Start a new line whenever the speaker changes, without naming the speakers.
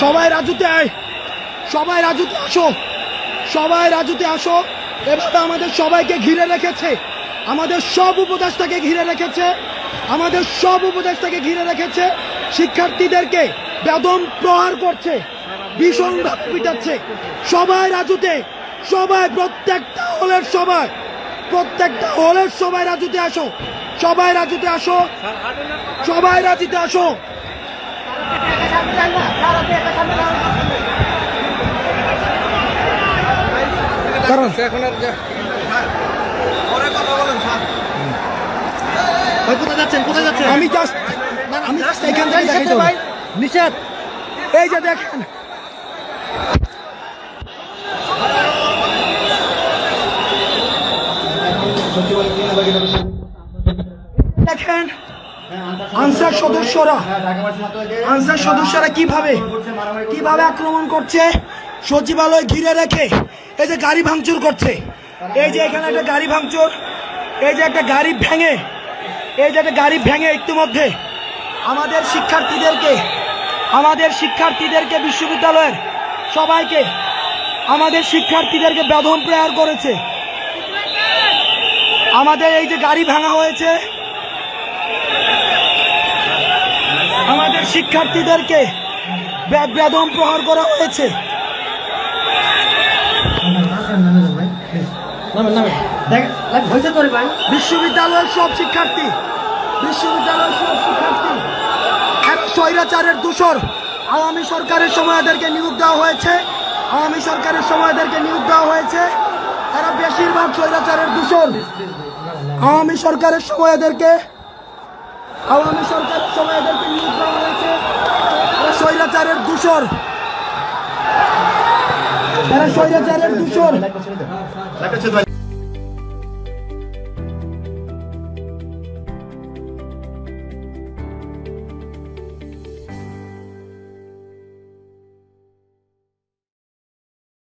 সবাই রাজুতে আয়, সবাই রাজুতে আসো, সবাই রাজুতে আসো। এভাবে আমাদের সবাইকে ঘিরে রেখেছে, আমাদের সব উপদেষ্টাকে ঘিরে রেখেছে, আমাদের সব উপদেষ্টাকে ঘিরে রেখেছে। শিক্ষার্থীদেরকে বেদম প্রহার করছে, ভীষণভাবে পিটাচ্ছে। সবাই রাজুতে, সবাই প্রত্যেকটা হলের সবাই, প্রত্যেকটা হলের সবাই রাজুতে আসো, সবাই রাজুতে আসো, সবাই রাজুতে আসো। কারণ এখন আর কোথায় যাচ্ছেন, কোথায় যাচ্ছেন? আমি জাস্ট এখান থেকে দেখাইতে ভাই নিষেধ। এই যে দেখেন, দেখেন আনসার সদস্যরা কিভাবে আক্রমণ করছে, সচিবালয় ঘিরে রেখে এই যে গাড়ি ভাঙচুর করছে। এই যে এখানে একটা গাড়ি ভাঙচুর, এই যে একটা গাড়ি ভেঙে, এই যে একটা গাড়ি ভেঙে ইতিমধ্যে আমাদের শিক্ষার্থীদেরকে বিশ্ববিদ্যালয়ের সবাইকে, আমাদের শিক্ষার্থীদেরকে বেদম প্রহার করেছে। আমাদের এই যে গাড়ি ভাঙা হয়েছে, আমাদের শিক্ষার্থীদেরকে বেদম প্রহার করা হয়েছে। বিশ্ববিদ্যালয়ের সব শিক্ষার্থী স্বৈরাচারের দূষর। আওয়ামী সরকারের সময় এদেরকে নিয়োগ দেওয়া হয়েছে, এরা বেশিরভাগ স্বৈরাচারের দূষর। আওয়ামী সরকারের সময় এদেরকে নিয়োগ দেওয়া হয়েছে, এরা স্বৈরাচারের দূষর।